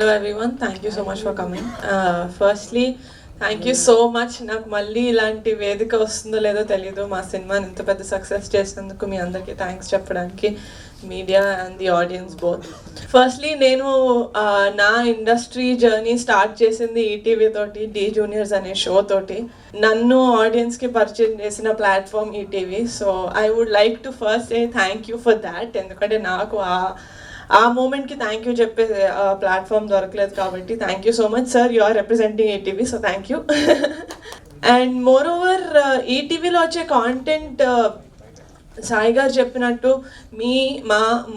Hello everyone, thank you so much for coming. Firstly, thank you so much. నాకు మళ్ళీ ఇలాంటి వేదిక వస్తుందో లేదో తెలీదు. మా సినిమాని ఇంత పెద్ద సక్సెస్ చేసినందుకు మీ అందరికీ థ్యాంక్స్ చెప్పడానికి, media and the audience both. Firstly నేను నా ఇండస్ట్రీ జర్నీ స్టార్ట్ చేసింది ఈటీవీ తోటి, డి జూనియర్స్ అనే షో తోటి. నన్ను ఆడియన్స్కి పరిచయం చేసిన platform ETV. So I would like to first say thank you for that. ఎందుకంటే నాకు ఆ మూమెంట్కి థ్యాంక్ యూ చెప్పే ప్లాట్ఫామ్ దొరకలేదు కాబట్టి thank you so much sir. You are representing ETV, so thank you. And moreover ఈటీవీలో వచ్చే content Sai గారు చెప్పినట్టు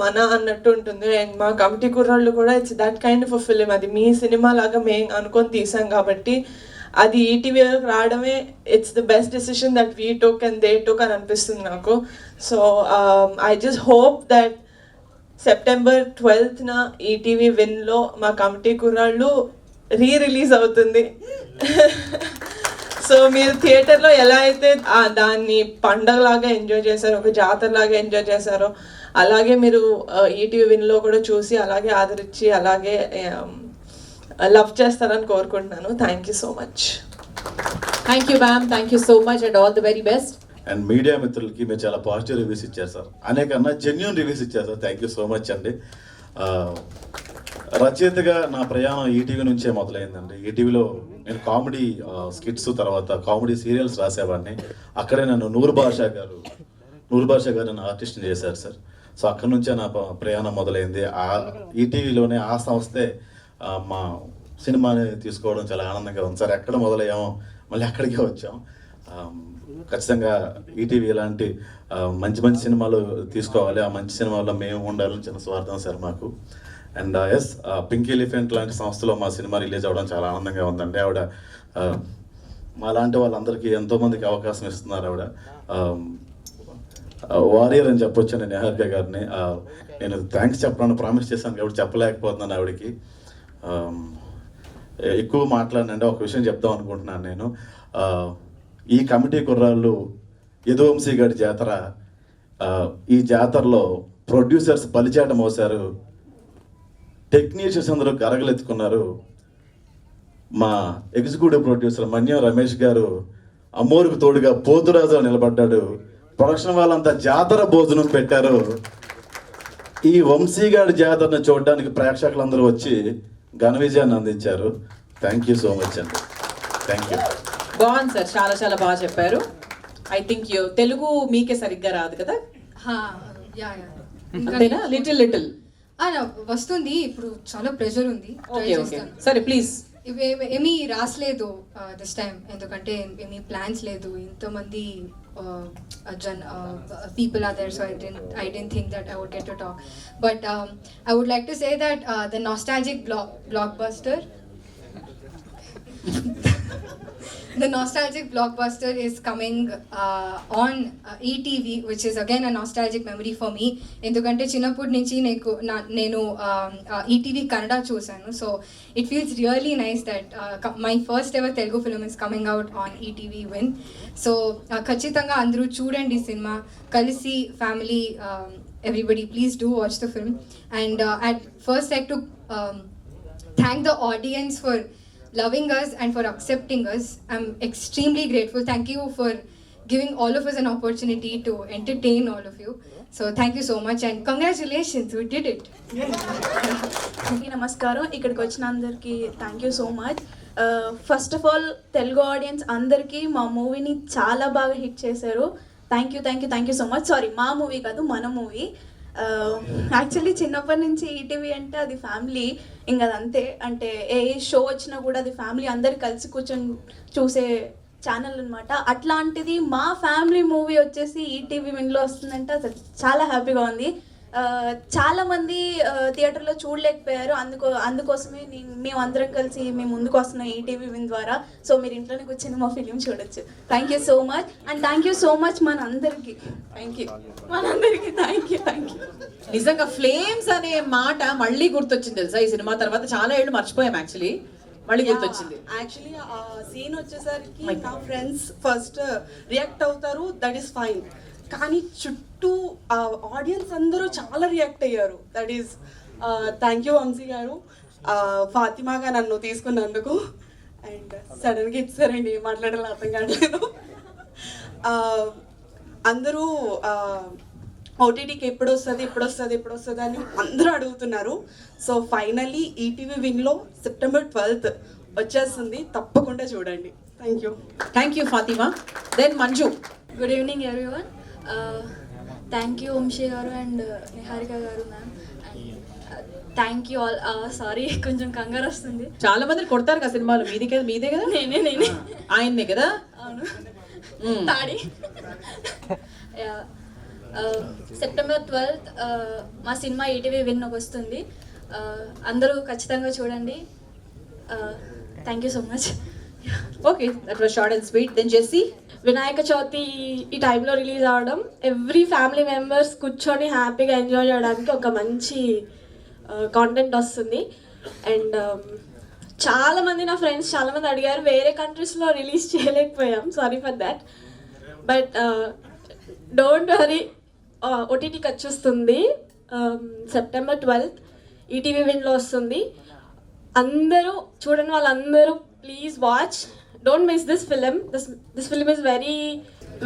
మన అన్నట్టు ఉంటుంది. అండ్ మా కమిటీ కుర్రాళ్ళు కూడా it's that kind of a film. అది మీ సినిమా లాగా మేము అనుకొని తీసాం కాబట్టి అది ఈటీవీలోకి రావడమే it's the best decision that we took and they took అని అనిపిస్తుంది నాకు. So I just hope that September 12th ETV విన్లో మా కమిటీ కుర్రాళ్ళు రిలీజ్ అవుతుంది. సో మీరు థియేటర్లో ఎలా అయితే దాన్ని పండగలాగా ఎంజాయ్ చేశారో, ఒక జాతరలాగా ఎంజాయ్ చేశారో, అలాగే మీరు ఈటీవీ విన్లో కూడా చూసి అలాగే ఆదరించి అలాగే లవ్ చేస్తారని కోరుకుంటున్నాను. Thank you so much. Thank you ma'am, thank you so much and all the very best. And media మిత్రులకి మీరు చాలా పాజిటివ్ రివ్యూస్ ఇచ్చారు సార్, అనేకన్నా జెన్యూన్ రివ్యూస్ ఇచ్చారు sir. Thank you so much అండి. రచయితగా నా ప్రయాణం ఈటీవీ నుంచే మొదలైందండి. ఈటీవీలో నేను కామెడీ స్కిట్స్, తర్వాత కామెడీ సీరియల్స్ రాసేవాడిని. అక్కడే నన్ను నూరు భాష గారు నన్ను ఆర్టిస్ట్ని చేశారు సార్. సో అక్కడి నుంచే నా ప్రయాణం మొదలైంది. ఈటీవీలోనే ఆ సంస్థే మా సినిమాని తీసుకోవడం చాలా ఆనందంగా ఉంది సార్. ఎక్కడ మొదలయ్యామో మళ్ళీ అక్కడికే వచ్చాం. ఖచ్చితంగా ఈటీవీ ఇలాంటి మంచి మంచి సినిమాలు తీసుకోవాలి, ఆ మంచి సినిమాల్లో మేము ఉండాలని చిన్న స్వార్థం సార్ మాకు. అండ్ ఎస్, పింక్ ఎలిఫెంట్ లాంటి సంస్థలో మా సినిమా రిలీజ్ అవ్వడం చాలా ఆనందంగా ఉందండి. ఆవిడ మా లాంటి వాళ్ళందరికీ ఎంతోమందికి అవకాశం ఇస్తున్నారు. ఆవిడ వారియర్ అని చెప్పొచ్చు నేను నిహారిక గారిని. నేను థ్యాంక్స్ చెప్పడానికి ప్రామిస్ చేశాను కాబట్టి చెప్పలేకపోతున్నాను ఆవిడకి. ఎక్కువ మాట్లాడినండి, ఒక విషయం చెప్దాం అనుకుంటున్నాను నేను. ఈ కమిటీ కుర్రాళ్ళు యదువంశీ గారి జాతర, ఈ జాతరలో ప్రొడ్యూసర్స్ బలిచాట మోసారు, టెక్నీషియన్స్ అందరూ గరగలెత్తుకున్నారు. మా ఎగ్జిక్యూటివ్ ప్రొడ్యూసర్ మన్యం రమేష్ గారు అమ్మోరుకు తోడుగా పోతురాజు నిలబడ్డాడు. ప్రొడక్షన్ వాళ్ళంతా జాతర భోజనం పెట్టారు. ఈ వంశీగాడి జాతరను చూడడానికి ప్రేక్షకులందరూ వచ్చి ఘన విజయాన్ని అందించారు. థ్యాంక్ యూ సో మచ్ అండి. Thank you. బాగుంది సార్, చాలా చాలా బాగా చెప్పారు. ఐ థింక్ తెలుగు మీకే సరిగ్గా రాదు కదా? అంతేనా? లిటిల్ వస్తుంది. ఇప్పుడు చాలా ప్రెషర్ ఉంది. సరే ప్లీజ్. ఏమీ రాసలేదు దిస్ టైం, ఎందుకంటే ఏమీ ప్లాన్స్ లేదు. ఇంతమంది people are there, so I didn't think that I would get to talk. But I would like to say that the nostalgic blockbuster the nostalgic blockbuster is coming on ETV, which is again a nostalgic memory for me. ఎందుకంటే చిన్నప్పటి నుంచి నేను ETV Kannada చూసాను. So it feels really nice that my first ever Telugu film is coming out on ETV win. So ఖచ్చితంగా అందరూ చూడండి ఈ cinema, కలిసి family everybody please do watch the film. And at first like to thank the audience for loving us and for accepting us. I'm extremely grateful. Thank you for giving all of us an opportunity to entertain all of you. So thank you so much and congratulations, we did it. నమస్కారం. ఇక్కడికి వచ్చిన అందరికీ thank you so much. First of all Telugu audience అందరికీ మా మూవీని చాలా బాగా hit చేశారు. Thank you so much. Sorry, మా మూవీ కాదు, మన మూవీ. యాక్చువల్లీ చిన్నప్పటి నుంచి ఈటీవీ అంటే అది ఫ్యామిలీ, ఇంకా అదంతే. అంటే ఏ షో వచ్చినా కూడా అది ఫ్యామిలీ అందరు కలిసి కూర్చొని చూసే ఛానల్ అనమాట. అట్లాంటిది మా ఫ్యామిలీ మూవీ వచ్చేసి ఈటీవీ విన్లో వస్తుందంటే అసలు చాలా హ్యాపీగా ఉంది. చాలామంది థియేటర్లో చూడలేకపోయారు, అందుకోసమే మేము అందరం కలిసి మేము ముందుకు వస్తున్నాం ఈటీవీ విన్ ద్వారా. సో మీరు ఇంట్లోనే కూర్చొని మా ఫిలిం చూడొచ్చు. Thank you so much and thank you so much మనందరికీ. థ్యాంక్ యూ మనందరికీ. Thank you. నిజంగా ఫ్లేమ్స్ అనే మాట మళ్ళీ గుర్తొచ్చింది తెలుసా ఈ సినిమా తర్వాత. చాలా ఏళ్ళు మర్చిపోయాం, యాక్చువల్లీ మళ్ళీ గుర్తొచ్చింది. యాక్చువల్లీ ఆ సీన్ వచ్చేసరికి నా ఫ్రెండ్స్ ఫస్ట్ రియాక్ట్ అవుతారు, దట్ ఈస్ ఫైన్. కానీ చుట్టూ ఆడియన్స్ అందరూ చాలా రియాక్ట్ అయ్యారు. That is thank you Vamshi garu. ఫాతిమాగా నన్ను తీసుకున్నందుకు. అండ్ సడన్గా ఇచ్చారండి, ఏం మాట్లాడాలో అర్థం కావట్లేదు. అందరూ ఓటీటీకి ఎప్పుడు వస్తుంది అని అందరూ అడుగుతున్నారు. సో ఫైనల్లీ ఈటీవీ విన్లో September 12th వచ్చేస్తుంది, తప్పకుండా చూడండి. Thank you Fatima. Then Manju. Good evening everyone. Thank you Vamshi garu and Niharika garu ma'am. Thank you all. Sorry కొంచెం కంగారు వస్తుంది. చాలా మంది కొడతారు కదా సినిమాలు, మీదే కదా? నేనే ఆయన్నే కదా? అవును, తాడి. September 12th మా సినిమా ఈటీవీ విన్ వస్తుంది. అందరూ ఖచ్చితంగా చూడండి. Thank you so much. Okay, that was short and sweet. Then Jessie. Vinayaka Chavithi ఈ టైంలో రిలీజ్ అవ్వడం, ఎవ్రీ ఫ్యామిలీ మెంబర్స్ కూర్చొని హ్యాపీగా ఎంజాయ్ చేయడానికి ఒక మంచి కాంటెంట్ వస్తుంది. అండ్ చాలామంది నా ఫ్రెండ్స్ చాలామంది అడిగారు, వేరే కంట్రీస్లో రిలీజ్ చేయలేకపోయాం, sorry for that. But don't worry, ఓటీటీకి వచ్చేస్తుంది September 12th ఈటీవీ విన్లో వస్తుంది. అందరూ చూడని వాళ్ళందరూ please watch, don't miss this film. This film is very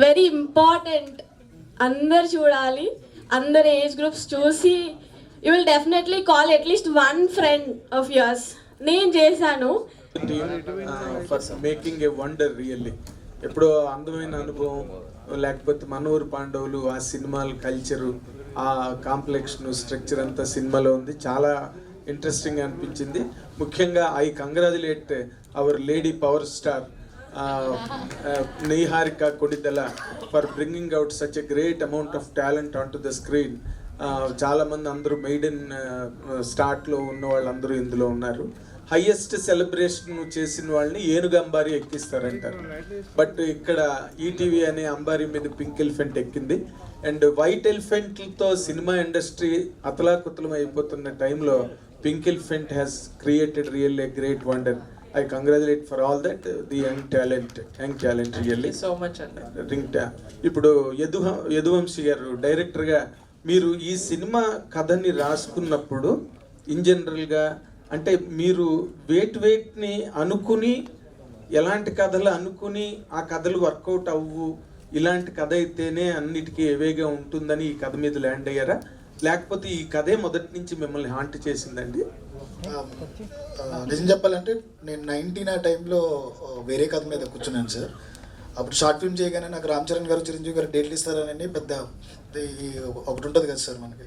very important. అందరు చూడాలి, అందరు ఏజ్ గ్రూప్స్ చూసి you will definitely call at least one friend of yours. నేను చేశాను. For making a wonder really. ఎప్పుడో అందమైన అనుభవం, లేకపోతే మనూరు పాండవులు, ఆ సినిమాల కల్చరు, ఆ కాంప్లెక్షన్ స్ట్రక్చర్ అంతా సినిమాలో ఉంది. చాలా ఇంట్రెస్టింగ్ అనిపించింది. ముఖ్యంగా I congratulate hour lady power star Niharika Kodidala for bringing out such a great amount of talent on to the screen. చాలామంది అందరూ మెయిడెన్ స్టార్ట్లో ఉన్న వాళ్ళందరూ ఇందులో ఉన్నారు. హైయెస్ట్ సెలబ్రేషన్ చేసిన వాళ్ళని ఏనుగు అంబారీ ఎక్కిస్తారంటారు, బట్ ఇక్కడ ఈటీవీ అనే అంబారీ మీద పింక్ ఎలిఫెంట్ ఎక్కింది. అండ్ వైట్ ఎలిఫెంట్లతో సినిమా ఇండస్ట్రీ అతలాకుతలం అయిపోతున్న టైంలో pink elephant has created real a great wonder. I congratulate for all that the young talent really so much అండి. ఇప్పుడు యదువంశీ గారు డైరెక్టర్గా మీరు ఈ సినిమా కథని రాసుకున్నప్పుడు ఇన్ జనరల్గా అంటే మీరు వెయిట్ని అనుకుని ఎలాంటి కథలు అనుకుని ఆ కథలు వర్కౌట్ అవ్వు, ఇలాంటి కథ అయితేనే అన్నిటికీ ఎవేగా ఉంటుందని ఈ కథ మీద ల్యాండ్ అయ్యారా, లేకపోతే ఈ కథే మొదటి నుంచి మిమ్మల్ని హాంట్ చేసిందండి? నిజం చెప్పాలంటే నేను 19 ఆ టైంలో వేరే కథ మీద కూర్చున్నాను సార్. అప్పుడు షార్ట్ ఫిల్మ్ చేయగానే నాకు రామ్ చరణ్ గారు, చిరంజీవి గారు డేట్లు ఇస్తారని పెద్ద ఒకటి ఉంటుంది కదా సార్ మనకి,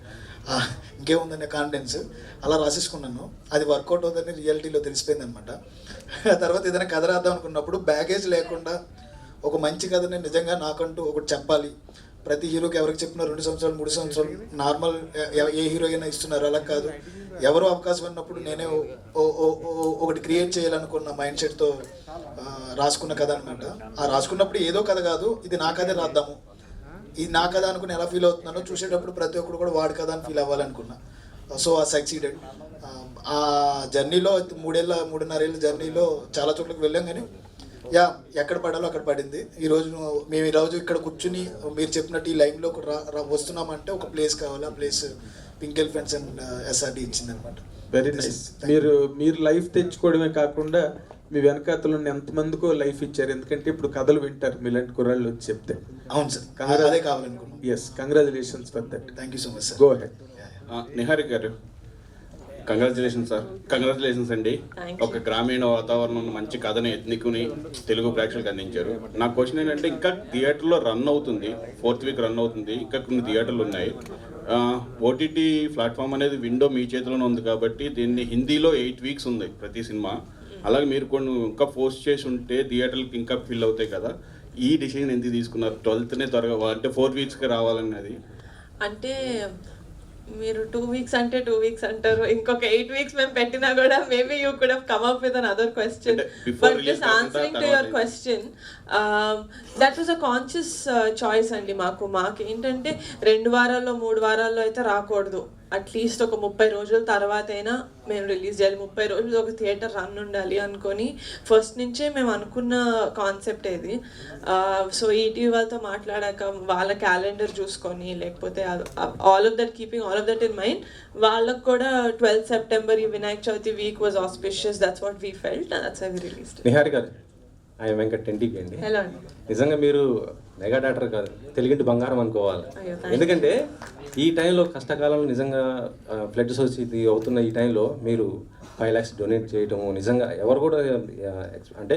ఇంకేముందనే కాన్ఫిడెన్స్, అలా రాసేసుకున్నాను. అది వర్కౌట్ అవుతుందని రియాలిటీలో తెలిసిపోయింది అనమాట. తర్వాత ఏదైనా కథ రాద్దాం అనుకున్నప్పుడు బ్యాగేజ్ లేకుండా ఒక మంచి కథని నిజంగా నాకంటూ ఒకటి చెప్పాలి. ప్రతి హీరోకి ఎవరికి చెప్పినా 2 సంవత్సరాలు 3 సంవత్సరాలు నార్మల్ ఏ హీరో అయినా ఇస్తున్నారు, అలా కాదు. ఎవరు అవకాశం ఉన్నప్పుడు నేనే ఒకటి క్రియేట్ చేయాలనుకున్న మైండ్ సెట్తో రాసుకున్న కథ అనమాట. ఆ రాసుకున్నప్పుడు ఏదో కథ కాదు, ఇది నా కథే రాద్దాము, ఇది నా కథ అనుకుని ఎలా ఫీల్ అవుతున్నానో చూసేటప్పుడు ప్రతి ఒక్కరు కూడా వాడి కథ అని ఫీల్ అవ్వాలనుకున్నా. సో ఆ సక్సీడెడ్. ఆ జర్నీలో 3.5 ఏళ్ళ జర్నీలో చాలా చోట్లకి వెళ్ళాం, కానీ ఎక్కడ పడాలో అక్కడ పడింది. మేము ఈరోజు ఇక్కడ కూర్చుని మీరు చెప్పినట్టు ఈ లైన్లో వస్తున్నామంటే ఒక ప్లేస్ కావాలి. ఆ place pink elephants and SRD ఇచ్చింది అనమాట. Very nice. మీరు లైఫ్ తెచ్చుకోవడమే కాకుండా మీ వెనకాతలు ఎంతమందికో లైఫ్ ఇచ్చారు. ఎందుకంటే ఇప్పుడు కథలు వింటారు మీలాంటి కుర్రాళ్ళు వచ్చి చెప్తే. అవును సార్, అదే కావాలనుకున్నాను. Yes, congratulations for that. Thank you so much sir. Go ahead. Niharika garu, congratulations sir. Congratulations అండి. ఒక గ్రామీణ వాతావరణం మంచి కథను ఎత్తుకుని తెలుగు ప్రేక్షకులకు అందించారు. నా క్వశ్చన్ ఏంటంటే, ఇంకా థియేటర్లో రన్ అవుతుంది, 4th వీక్ రన్ అవుతుంది, ఇంకా కొన్ని థియేటర్లు ఉన్నాయి. ఓటీటీ ప్లాట్ఫామ్ అనేది విండో మీ చేతిలోనే ఉంది కాబట్టి దీన్ని హిందీలో 8 వీక్స్ ఉంది ప్రతి సినిమా. అలాగే మీరు కొన్ని ఇంకా పోస్ట్ చేసి ఉంటే థియేటర్కి ఇంకా ఫిల్ అవుతాయి కదా, ఈ డిసిజన్ ఎందుకు తీసుకున్నారు? 12th త్వరగా అంటే 4 వీక్స్కి రావాలన్నది. అంటే మీరు 2 వీక్స్ అంటే 2 వీక్స్ అంటారు, ఇంకొక 8 వీక్స్ మేము పెట్టినా కూడా maybe you could have come up with another question. But just answering to your question, that was a conscious choice అండి. మాకు ఏంటంటే 2 వారాల్లో 3 వారాల్లో అయితే రాకూడదు. అట్లీస్ట్ ఒక 30 రోజుల తర్వాత అయినా మేము రిలీజ్ చేయాలి, 30 రోజులు ఒక థియేటర్ రన్ ఉండాలి అనుకొని ఫస్ట్ నుంచే మేము అనుకున్న కాన్సెప్ట్ ఇది. సో ఈటీవీ వాళ్ళతో మాట్లాడాక వాళ్ళ క్యాలెండర్ చూసుకొని, లేకపోతే all of that keeping all of that in mind, వాళ్ళకు కూడా 12 సెప్టెంబర్ ఈ Vinayaka Chavithi week was auspicious. That's what we felt and that's why we released. Nihari garu, ఆయన వెంకట్ ఎన్టీకి అండి. హలో అండి. నిజంగా మీరు మెగా డాక్టర్ కాదు, తెలుగింటి బంగారం అనుకోవాలి. అయ్యో, thank you. ఎందుకంటే ఈ టైంలో కష్టకాలంలో నిజంగా ఫ్లడ్ సొసైటీ అవుతున్న ఈ టైంలో మీరు 5 lakhs డొనేట్ చేయటము నిజంగా ఎవరు కూడా అంటే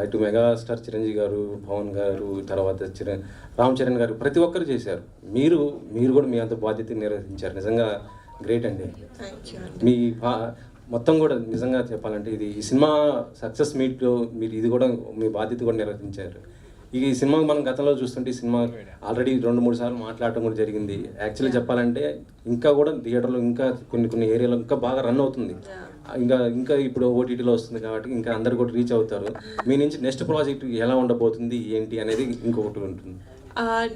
ఇటు మెగాస్టార్ చిరంజీవి గారు, పవన్ గారు, తర్వాత రామ్ చరణ్ గారు ప్రతి ఒక్కరు చేశారు. మీరు కూడా మీ అంత బాధ్యత నిర్వహించారు. నిజంగా గ్రేట్ అండి. Thank you. మీ మొత్తం కూడా నిజంగా చెప్పాలంటే ఇది ఈ సినిమా సక్సెస్ మీట్ మీరు ఇది కూడా మీ బాధ్యత కూడా నిర్వహించారు. ఈ సినిమా మనం గతంలో చూస్తుంటే ఈ సినిమా ఆల్రెడీ 2-3 సార్లు మాట్లాడటం కూడా జరిగింది. యాక్చువల్లీ చెప్పాలంటే ఇంకా కూడా థియేటర్లో ఇంకా కొన్ని ఏరియాలో ఇంకా బాగా రన్ అవుతుంది. ఇంకా ఇప్పుడు ఓటీటీలో వస్తుంది కాబట్టి ఇంకా అందరు కూడా రీచ్ అవుతారు. మీ నుంచి నెక్స్ట్ ప్రాజెక్ట్ ఎలా ఉండబోతుంది ఏంటి అనేది ఇంకొకటి ఉంటుంది.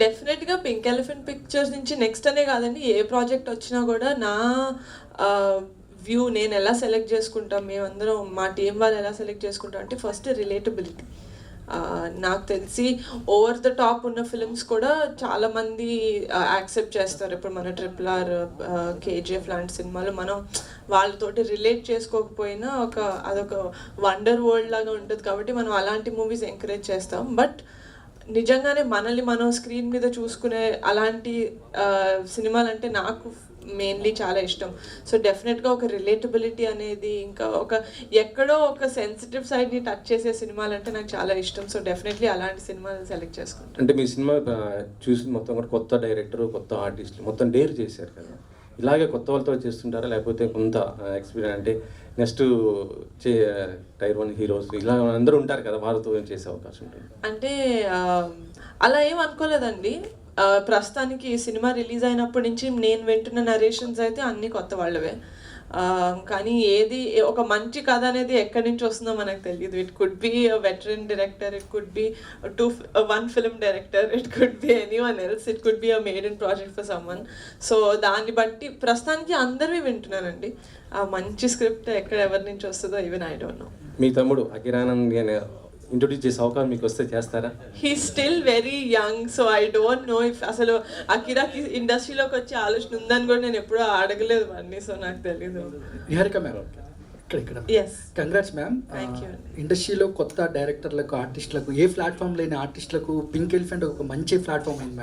డెఫినెట్గా పింక్ ఎలిఫెంట్ పిక్చర్స్ నుంచి నెక్స్ట్ అనే కాదండి, ఏ ప్రాజెక్ట్ వచ్చినా కూడా నా వ్యూ నేను ఎలా సెలెక్ట్ చేసుకుంటాం, మేమందరం మా టీం వాళ్ళు ఎలా సెలెక్ట్ చేసుకుంటాం అంటే ఫస్ట్ రిలేటబిలిటీ. నాకు తెలిసి ఓవర్ ద టాప్ ఉన్న ఫిల్మ్స్ కూడా చాలామంది యాక్సెప్ట్ చేస్తారు. ఇప్పుడు మన RRR, KGF లాంటి సినిమాలు మనం వాళ్ళతోటి రిలేట్ చేసుకోకపోయినా అదొక వండర్ వరల్డ్ లాగా ఉంటుంది కాబట్టి మనం అలాంటి మూవీస్ ఎంకరేజ్ చేస్తాం. బట్ నిజంగానే మనల్ని మనం స్క్రీన్ మీద చూసుకునే అలాంటి సినిమాలు అంటే నాకు మెయిన్లీ చాలా ఇష్టం. సో డెఫినెట్గా ఒక రిలేటబిలిటీ అనేది, ఇంకా ఎక్కడో ఒక సెన్సిటివ్ సైడ్ని టచ్ చేసే సినిమాలు అంటే నాకు చాలా ఇష్టం. సో డెఫినెట్లీ అలాంటి సినిమాలు సెలెక్ట్ చేసుకుంటాను. అంటే మీ సినిమా చూసి మొత్తం కూడా కొత్త డైరెక్టర్, కొత్త ఆర్టిస్టులు మొత్తం డేర్ చేశారు కదా, ఇలాగే కొత్త వాళ్ళతో చేస్తుంటారా లేకపోతే కొంత ఎక్స్పీరియన్స్ అంటే నెక్స్ట్ టైర్ 1 హీరోస్ ఇలా అందరూ ఉంటారు కదా, వారితో చేసే అవకాశం ఉంటుంది? అంటే అలా ఏం అనుకోలేదండి. ప్రస్తుతానికి ఈ సినిమా రిలీజ్ అయినప్పటి నుంచి నేను వింటున్న నరేషన్స్ అయితే అన్నీ కొత్త వాళ్ళవే. కానీ ఏది ఒక మంచి కథ అనేది ఎక్కడి నుంచి వస్తుందో మనకు తెలియదు. It could be veteran director, it could be 1 film director, it could be anyone else, it could be a made in project for someone. So దాన్ని బట్టి ప్రస్తుతానికి అందరివి వింటున్నానండి. ఆ మంచి స్క్రిప్ట్ ఎక్కడ ఎవరి నుంచి వస్తుందో ఈవెన్ ఐ డోంట్ నో. మీ తమ్ముడు అకిరానంద్ ఇంట్రొడ్యూస్ చేసే అవకాశం మీకు వస్తే చేస్తారా? He still very young, so I don't know if అసలు అకిరాకి ఇండస్ట్రీలోకి వచ్చే ఆలోచన ఉందని కూడా నేను ఎప్పుడూ అడగలేదు వాడిని. సో నాకు తెలీదు. నిహారిక మ్యామ్, ఇక్కడ కంగ్రాట్స్ మ్యామ్. ఇండస్ట్రీలో కొత్త డైరెక్టర్లకు, ఆర్టిస్టులకు, ఏ ప్లాట్ఫామ్ లేని ఆర్టిస్టులకు పింక్ ఎలిఫెంట్ ఒక మంచి ప్లాట్ఫామ్ అయింది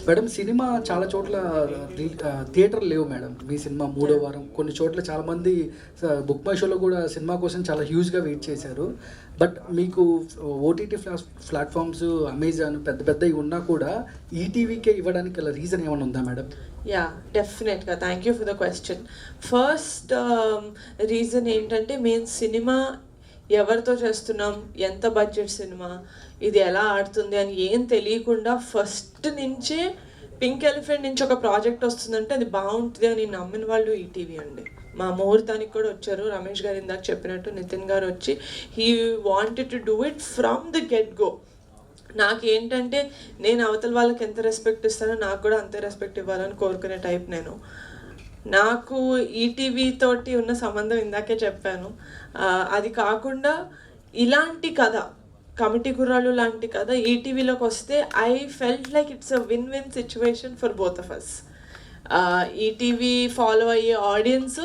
మేడం. సినిమా చాలా చోట్ల థియేటర్ లేవు మేడం. మీ సినిమా 3వ వారం కొన్ని చోట్ల చాలామంది బుక్ మై షోలో కూడా సినిమా కోసం చాలా హ్యూజ్గా వెయిట్ చేశారు. బట్ మీకు ఓటీటీ ప్లాట్ఫామ్స్, అమెజాన్ పెద్దవి ఉన్నా కూడా ఈటీవీకే ఇవ్వడానికి గల రీజన్ ఏమైనా ఉందా మేడం? యా, డెఫినెట్గా. Thank you for the question. First reason ఏంటంటే మేము సినిమా ఎవరితో చేస్తున్నాం, ఎంత బడ్జెట్ సినిమా, ఇది ఎలా ఆడుతుంది అని ఏం తెలియకుండా ఫస్ట్ నుంచే పింక్ ఎలిఫెంట్ నుంచి ఒక ప్రాజెక్ట్ వస్తుందంటే అది బాగుంటుంది అని నమ్మిన వాళ్ళు ఈటీవీ అండి. మా ముహూర్తానికి కూడా వచ్చారు. రమేష్ గారు ఇందాక చెప్పినట్టు నితిన్ గారు వచ్చి he wanted to do it from the get go. నాకేంటంటే నేను అవతల వాళ్ళకి ఎంత రెస్పెక్ట్ ఇస్తానో నాకు కూడా అంతే రెస్పెక్ట్ ఇవ్వాలని కోరుకునే టైప్ నేను. నాకు ఈటీవీ తోటి ఉన్న సంబంధం ఇందాకే చెప్పాను. అది కాకుండా ఇలాంటి కథ, కమిటీ కుర్రాళ్ళు లాంటి కథ ఈటీవీలోకి వస్తే I felt like it's a win situation for both of us. ETV follow అయ్యే ఆడియన్స్,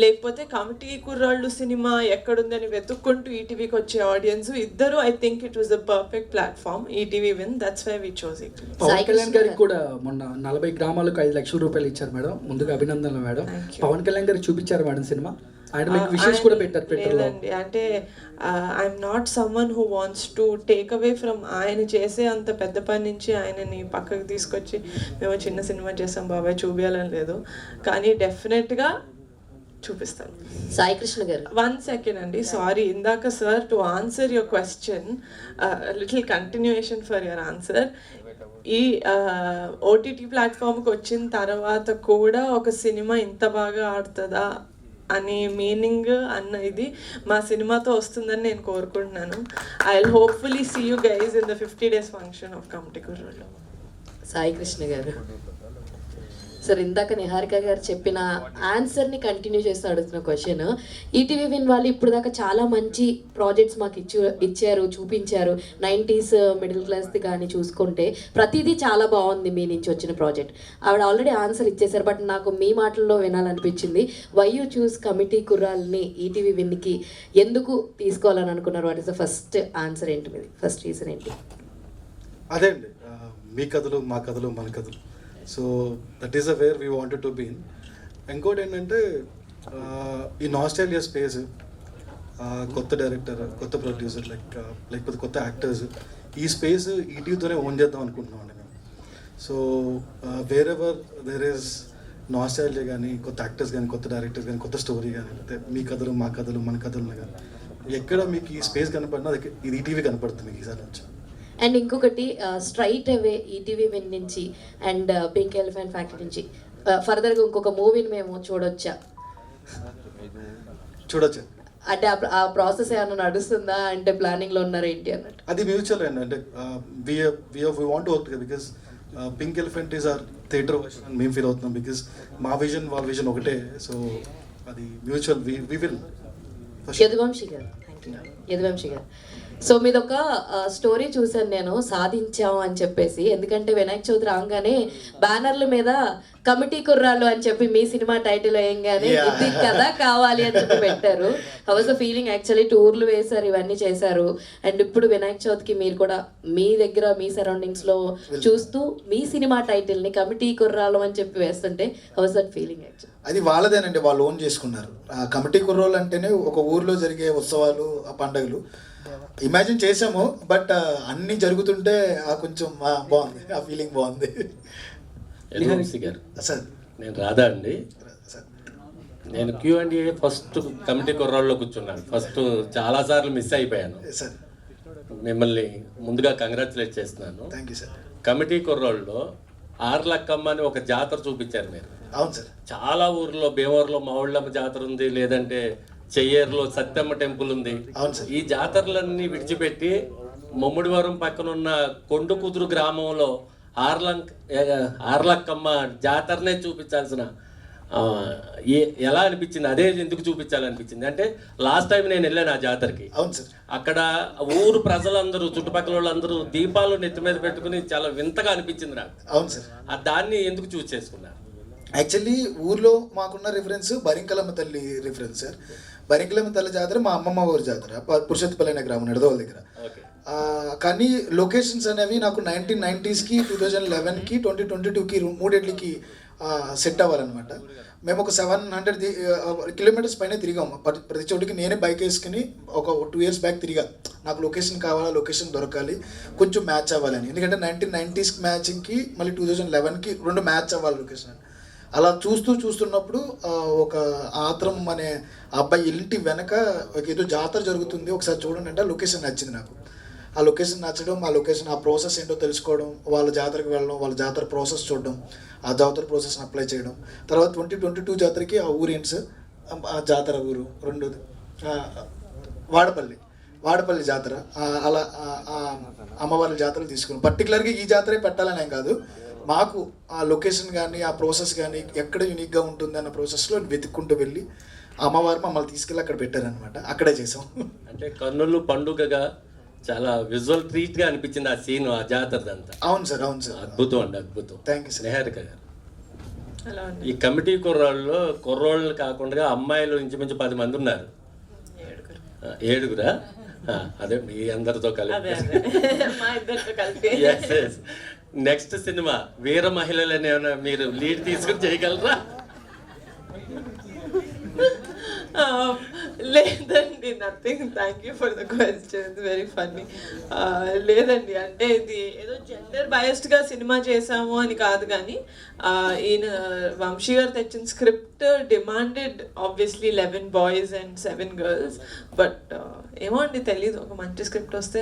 లేకపోతే కమిటీ కుర్రాళ్ళు సినిమా ఎక్కడుందని వెతుక్కుంటూ ఈటీవీకి వచ్చే ఆడియన్స్, ఇద్దరు I think it was the perfect platform. ETV win, that's why we chose it. Pavan Kalyan గారికి కూడా మొన్న 40 గ్రామాలకు 5 లక్షల రూపాయలు ఇచ్చారు మేడం. ముందుగా అభినందనలు మేడం. పవన్ కళ్యాణ్ గారికి చూపించారు మేడం సినిమా, ఆయన మీకు విషెస్ కూడా పెట్టారు ట్విట్టర్లో. అంటే I'm not someone who wants to take away from ఆయన చేసే అంత పెద్ద పని నుంచి ఆయనని పక్కకు తీసుకొచ్చి మేము చిన్న సినిమా చేసాం బాబాయ్ చూపించాలని లేదు, కానీ డెఫినెట్గా చూపిస్తాను. సాయి కృష్ణ గారు, 1 second అండి, సారీ. ఇందాక sir, to answer your question, little continuation for your answer. ఈ ఓటీటీ ప్లాట్ఫామ్కి వచ్చిన తర్వాత కూడా ఒక సినిమా ఇంత బాగా ఆడుతుందా అని మీనింగ్ అన్న ఇది మా సినిమాతో వస్తుందని నేను కోరుకుంటున్నాను. I will hopefully see you guys in the 50 days function of Committee Kurrollu. Sai Krishna గారు. సార్ ఇందాక నిహారిక గారు చెప్పిన ఆన్సర్ని కంటిన్యూ చేస్తూ అడుగుతున్న క్వశ్చన్, ఈటీవీ విన్ వాళ్ళు ఇప్పుడు దాకా చాలా మంచి ప్రాజెక్ట్స్ మాకు ఇచ్చారు, చూపించారు. 90s మిడిల్ క్లాస్ది కానీ చూసుకుంటే ప్రతిదీ చాలా బాగుంది మీ నుంచి వచ్చిన ప్రాజెక్ట్. ఆవిడ ఆల్రెడీ ఆన్సర్ ఇచ్చేసారు, బట్ నాకు మీ మాటల్లో వినాలనిపించింది. వై యూ చూస్ కమిటీ కుర్రాల్ని ఈటీవీ విన్కి ఎందుకు తీసుకోవాలని అనుకున్నారు? What is the first answer ఏంటి మీది? ఫస్ట్ రీజన్ ఏంటి? అదే అండి, మీ కథలు మా కథలు మన కథలు. So that is a where we wanted to be. ఇంకోటి ఏంటంటే ఈ నాస్టాలియా స్పేస్, కొత్త డైరెక్టర్, కొత్త ప్రొడ్యూసర్, లేకపోతే కొత్త యాక్టర్స్, ఈ స్పేస్ ఈటీవీతోనే ఓన్ చేద్దాం అనుకుంటున్నాం అండి మేము. So where ever there is nostalgia కానీ, కొత్త యాక్టర్స్ కానీ, కొత్త డైరెక్టర్స్ కానీ, కొత్త స్టోరీ కానీ, లేకపోతే మీ కథలు మా కథలు మన కథలు కానీ, ఎక్కడ మీకు ఈ స్పేస్ కనపడినా అది ఇది ఈటీవీ కనపడుతుంది మీకు ఈసారి నుంచి. అండ్ ఇంకొకటి, స్ట్రైట్ అవే ఈటీవీ విన్ నుంచి అండ్ పింక్ ఎలిఫెంట్ ఫ్యాక్టరీ నుంచి ఫర్దర్గా ఇంకొక మూవీని మేము చూడొచ్చా? చూడొచ్చు. అంటే ఆ ప్రాసెస్ ఏమైనా నడుస్తుందా, అంటే ప్లానింగ్లో ఉన్నారా ఏంటి అన్నట్టు? అది మ్యూచువల్ అండి. అంటే we want work because pink elephant is our theater version అని మేము ఫీల్ అవుతున్నాం. బికాస్ మా విజన్ వాళ్ళ విజన్ ఒకటే. సో అది మ్యూచువల్. We will. యదువంశీ గారు, యదువంశీ గారు, సో మీది ఒక స్టోరీ చూసాను నేను, సాధించాం అని చెప్పేసి. ఎందుకంటే వినాయక చవితి రాగానే బ్యానర్ల మీద కమిటీ కుర్రాళ్ళు అని చెప్పి మీ సినిమా టైటిల్ వేయంగానే ఇది కదా కావాలి అని చెప్పి పెట్టారు. How was the feeling? Actually టూర్లు వేశారు, ఇవన్నీ చేశారు, అండ్ ఇప్పుడు వినాయక చవితికి మీరు కూడా మీ దగ్గర మీ సరౌండింగ్స్లో చూస్తూ మీ సినిమా టైటిల్ని కమిటీ కుర్రాళ్ళు అని చెప్పి వేస్తుంటే how was that feeling? Actually అది వాళ్ళదేనండి, వాళ్ళు ఓన్ చేసుకున్నారు. కమిటీ కుర్రోళ్ళు అంటేనే ఒక ఊర్లో జరిగే ఉత్సవాలు, ఆ పండుగలు ఇమాజిన్ చేసాము. బట్ అన్నీ జరుగుతుంటే కొంచెం బాగుంది, ఆ ఫీలింగ్ బాగుంది. గారు సార్, నేను రాధా అండి. నేను Q&A ఫస్ట్ కమిటీ కుర్రాళ్ళలో కూర్చున్నాను. ఫస్ట్ చాలాసార్లు మిస్ అయిపోయాను. సార్, మిమ్మల్ని ముందుగా కంగ్రాచులేట్ చేస్తున్నాను. Thank you sir. కమిటీ కుర్రాళ్ళలో ఆర్లక్కమ్మ అని ఒక జాతర చూపించారు మీరు. అవును సార్. చాలా ఊర్లో, భీమవరంలో మావుళ్ళమ్మ జాతర ఉంది, లేదంటే చెయ్యేరులో సత్యమ్మ టెంపుల్ ఉంది. ఈ జాతరలన్నీ విడిచిపెట్టి ముమ్మిడివరం పక్కన ఉన్న కొండకుదురు గ్రామంలో ఆర్లక్కమ్మ జాతరనే చూపించాల్సిన ఎలా అనిపించింది? అదే ఎందుకు చూపించాలనిపించింది అంటే, లాస్ట్ టైం నేను వెళ్ళాను ఆ జాతరకి. అవును సార్. అక్కడ ఊరు ప్రజలందరూ, చుట్టుపక్కల వాళ్ళందరూ దీపాలు నెత్తి మీద పెట్టుకుని చాలా వింతగా అనిపించింది నాకు. అవును సార్. దాన్ని ఎందుకు చూస్ చేసుకున్నారు? యాక్చువల్లీ ఊర్లో మాకున్న రిఫరెన్స్ బరింకలమ్మ తల్లి రిఫరెన్స్ సార్. బరింకలమ్మ తల్లి జాతర మా అమ్మమ్మ ఊరి జాతర, పురుషోత్తపల్లి అనే గ్రామం, నిడదవోలు దగ్గర. కానీ లొకేషన్స్ అనేవి నాకు 1990s, 2011, 2022 మూడేళ్ళకి సెట్ అవ్వాలన్నమాట. మేము ఒక 700 కిలోమీటర్స్ పైన తిరిగాము. ప్రతి చోటికి నేనే బైక్ వేసుకుని ఒక 2 years బ్యాక్ తిరిగా. నాకు లొకేషన్ కావాలా, లొకేషన్ దొరకాలి, కొంచెం మ్యాచ్ అవ్వాలని. ఎందుకంటే 1990s మ్యాచింగ్కి మళ్ళీ 2011కి 2 మ్యాచ్ అవ్వాలి లొకేషన్. అలా చూస్తున్నప్పుడు ఒక ఆత్రం అనే అబ్బాయి ఇంటి వెనక ఏదో జాతర జరుగుతుంది, ఒకసారి చూడండి అంటే లొకేషన్ నచ్చింది నాకు. ఆ లొకేషన్ నచ్చడం, ఆ లొకేషన్ ఆ ప్రాసెస్ ఏంటో తెలుసుకోవడం, వాళ్ళ జాతరకి వెళ్ళడం, వాళ్ళ జాతర ప్రాసెస్ చూడడం, ఆ జాతర ప్రాసెస్ని అప్లై చేయడం. తర్వాత 2022 జాతరకి ఆ ఊరేంట్స్, ఆ జాతర ఊరు రెండోది వాడపల్లి జాతర. అలా అమ్మవారి జాతరలు తీసుకున్నాం. పర్టికులర్గా ఈ జాతరే పెట్టాలని ఏం కాదు, మాకు ఆ లొకేషన్ కానీ ఆ ప్రాసెస్ కానీ ఎక్కడ యూనిక్గా ఉంటుంది అన్న ప్రాసెస్లో వెతుక్కుంటూ వెళ్ళి అమ్మవారు మమ్మల్ని తీసుకెళ్ళి అక్కడ పెట్టారనమాట. అక్కడే చేసాం. అంటే కన్నులు పండుగగా చాలా విజువల్ ట్రీట్ గా అనిపించింది ఆ సీన్, ఆ జాతరదంతా. అవును సార్, అవును సార్. అద్భుతం అండి, అద్భుతం. Thank you sir. నిహారిక గారు, ఈ కమిటీ కుర్రోళ్ళు కాకుండా అమ్మాయిలు ఇంచుమించు 10 మంది ఉన్నారు. 7గురా? అదే మీ అందరితో కలిపి. నెక్స్ట్ సినిమా వీర మహిళలని ఏమైనా మీరు లీడ్ తీసుకుని చేయగలరా? లేదండి, nothing. Thank you for the question, very funny. లేదండి, అంటే ఇది ఏదో జెండర్ బయస్డ్గా సినిమా చేసాము అని కాదు, కానీ ఈయన వంశీ గారు తెచ్చిన script demanded obviously 11 boys and 7 girls. But ఏమో అండి, తెలీదు, ఒక మంచి స్క్రిప్ట్ వస్తే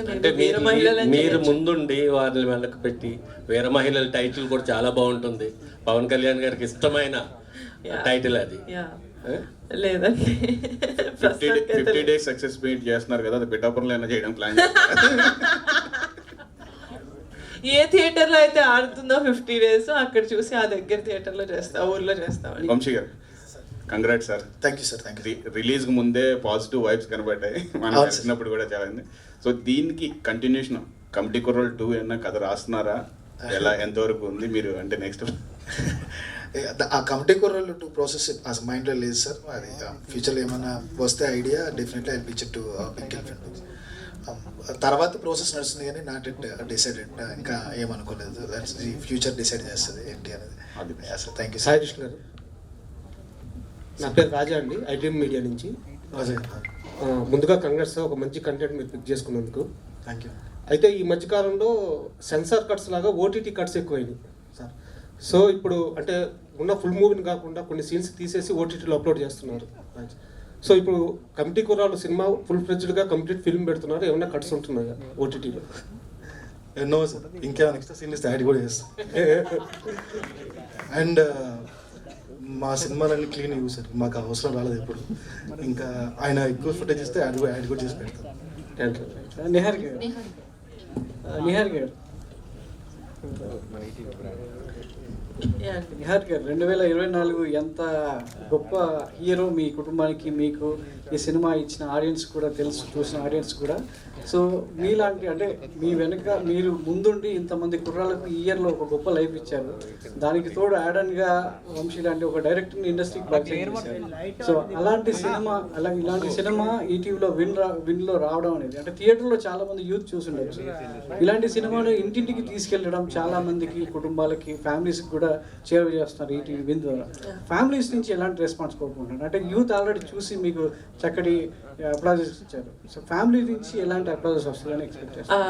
మీరు ముందుండి వారిని వెళ్ళక పెట్టి వీర మహిళల టైటిల్ కూడా చాలా బాగుంటుంది. పవన్ కళ్యాణ్ గారికి ఇష్టమైన టైటిల్ అది. లేదండి, 50 days సక్సెస్ మీట్ చేస్తున్నారు కదా, అది పిఠాపురంలో అయినా చేయడం ప్లాన్ ఏ థియేటర్లో అయితే ఆడుతుందో 50 days అక్కడ చూసి ఆ దగ్గర థియేటర్లో చేస్తా, ఊర్లో చేస్తామండి. వంశీ గారు congrats sir. Thank you sir. Thank you. రిలీజ్కి ముందే పాజిటివ్ వైబ్స్ కనబడ్డాయి, మనం కలిసినప్పుడు కూడా చాలా ఉంది. సో దీనికి కంటిన్యూషన్ కమిటీ కుర్రోల్ 2 ఏమన్నా కథ రాస్తున్నారా, ఎలా ఎంతవరకు ఉంది మీరు అంటే నెక్స్ట్? ఆ కమిటీ కుర్రోళ్ళు 2 ప్రాసెస్ మైండ్లో లేదు సార్. అది ఫ్యూచర్లో ఏమైనా వస్తే idea definitely I pitch to pink elephant. తర్వాత ప్రాసెస్ నడుస్తుంది కానీ నాట్ ఇట్ డిసైడెడ్, ఇంకా ఏమనుకోలేదు. దట్స్ ది ఫ్యూచర్ డిసైడ్ చేస్తుంది ఏంటి అనేది. Sir thank you sir. Sai Krishna గారు, నా పేరు రాజా అండి, ఐడ్రీమ్ మీడియా నుంచి. రాజా ముందుగా కంగ్రెస్, ఒక మంచి కంటెంట్ మీరు పిక్ చేసుకున్నందుకు థ్యాంక్ యూ. అయితే ఈ మధ్యకాలంలో సెన్సార్ కట్స్ లాగా ఓటీటీ కట్స్ ఎక్కువైనాయి సార్. సో ఇప్పుడు అంటే ఉన్న ఫుల్ మూవీని కాకుండా కొన్ని సీన్స్ తీసేసి ఓటీటీలో అప్లోడ్ చేస్తున్నారు. సో ఇప్పుడు committee Kurrollu cinema full ఫ్లెడ్జ్డ్గా complete film పెడుతున్నారు, ఏమైనా కట్స్ ఉంటున్నాయా ఓటీటీలో? ఎన్నో సార్, ఇంకేమైనా ఎక్స్ట్రా సీన్ ఇస్తే యాడ్ కూడా చేస్తాం. అండ్ మా సినిమాలన్నీ క్లీన్ ఇవ్వు సార్, మాకు అవసరం రాలేదు ఎప్పుడు. ఇంకా ఆయన ఎక్కువ ఫుటేజ్ ఇస్తే యాడ్ కూడా చేసి పెడతాం. Thank you. నిహార్ గారు, నిహార్ గారు 2024 ఎంత గొప్ప హీరో మీ కుటుంబానికి, మీకు ఈ సినిమా ఇచ్చిన ఆడియన్స్ కూడా తెలుసు, చూసిన ఆడియన్స్ కూడా. సో మీలాంటి అంటే మీ వెనుక మీరు ముందుండి ఇంతమంది కుర్రాళ్ళకు ఈ ఇయర్లో ఒక గొప్ప లైఫ్ ఇచ్చారు. దానికి తోడు యాడన్గా వంశీ లాంటి ఒక డైరెక్టర్ని ఇండస్ట్రీకి పరిచయం చేశారు. సో ఇలాంటి సినిమా ఈటీవీలో విన్లో రావడం అనేది, అంటే థియేటర్లో చాలా మంది యూత్ చూసుండొచ్చు. ఇలాంటి సినిమాను ఇంటింటికి తీసుకెళ్ళడం చాలా మందికి, కుటుంబాలకి, ఫ్యామిలీస్కి కూడా చేరువ చేస్తున్నారు ఈటీవీ విన్ ద్వారా. ఫ్యామిలీస్ నుంచి ఎలాంటి రెస్పాన్స్ కోరుకుంటున్నారు? అంటే యూత్ ఆల్రెడీ చూసి మీకు చక్కటి అప్లాజెస్ ఇచ్చారు. సో ఫ్యామిలీ నుంచి ఎలాంటి అప్లాజెస్ వస్తుందని ఎక్స్పెక్ట్ చేస్తారు?